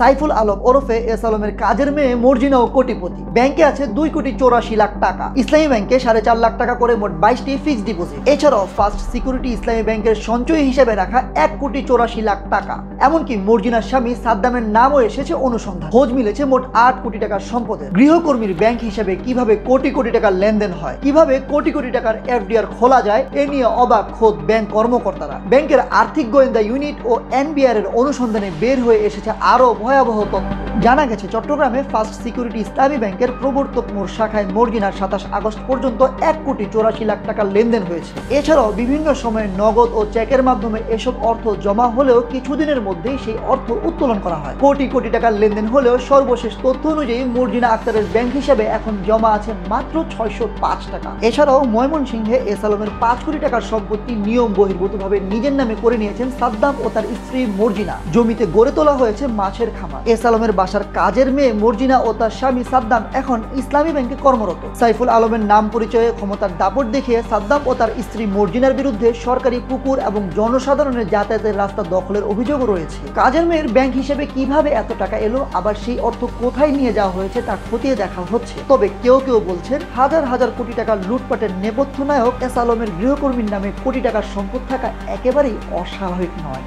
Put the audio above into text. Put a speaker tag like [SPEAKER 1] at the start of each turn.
[SPEAKER 1] সাইফুল আলম ওরফে এস আলমের কাজের মেয়ে মর্জিনা ও কোটিপতি। ব্যাংকে আছে 2,84,00,000 টাকা। ইসলামী ব্যাংকে 4.5 লাখ টাকা করে মোট 22টি ফিক্সড ডিপোজিট। এছাড়াও ফার্স্ট সিকিউরিটি ইসলামী ব্যাংকের সঞ্চয়ী হিসেবে রাখা 1,84,00,000 টাকা। এমনকি মর্জিনার স্বামী সাদ্দামের নামও এসেছে অনুসন্ধান। খোঁজ মিলেছে মোট 8 কোটি টাকার সম্পদের। গৃহকর্মীর ব্যাংক হিসেবে কিভাবে কোটি কোটি টাকার লেনদেন হয়, কিভাবে কোটি কোটি টাকার এফডিআর খোলা যায়, এ নিয়ে অবাক খোদ ব্যাংক কর্মকর্তারা। ব্যাংকের আর্থিক গোয়েন্দা ইউনিট ও এনবিআর এর অনুসন্ধানে বের হয়ে এসেছে আরো ভয়াবহ তথ্য। জানা গেছে চট্টগ্রামে ফার্স্ট সিকিউরিটি ইসলামী ব্যাংকের প্রবর্তক মোড় শাখায় মর্জিনার 27 আগস্ট পর্যন্ত 1,84,00,000 টাকার লেনদেন হয়েছে। এছাড়াও বিভিন্ন সময়ে নগদ ও চেকের মাধ্যমে এসব অর্থ জমা হলেও কিছুদিনের মধ্যেই সেই অর্থ উত্তোলন করা হয়। কোটি কোটি টাকার লেনদেন হলেও সর্বশেষ তথ্য অনুযায়ী মর্জিনা আক্তারের ব্যাংক হিসাবে এখন জমা আছে মাত্র 605 টাকা। এছাড়াও ময়মনসিংহে এস আলমের 5 কোটি টাকার সম্পত্তি নিয়ম বহির্ভূতভাবে নিজের নামে করে নিয়েছেন সাদ্দাম ও তার স্ত্রী মর্জিনা। জমিতে গড়ে তোলা হয়েছে মাছের খামার। এস আলমের বাসার কাজের মেয়ে মর্জিনা ও তার স্বামী সাদ্দাম এখন ইসলামী ব্যাংকে কর্মরত। সাইফুল আলমের নাম পরিচয়ে ক্ষমতার দাপট দেখিয়ে সাদ্দাম ও তার স্ত্রী মর্জিনার বিরুদ্ধে সরকারি পুকুর এবং জনসাধারণের যাতায়াতের রাস্তা দখলের অভিযোগও রয়েছে। কাজের মেয়ের ব্যাংক হিসেবে কিভাবে এত টাকা এলো, আবার সেই অর্থ কোথায় নিয়ে যাওয়া হয়েছে তা খতিয়ে দেখা হচ্ছে। তবে কেউ কেউ বলছেন হাজার হাজার কোটি টাকার লুটপাটের নেপথ্য নায়ক এস আলমের গৃহকর্মীর নামে কোটি টাকার সম্পদ থাকা একেবারেই অস্বাভাবিক নয়।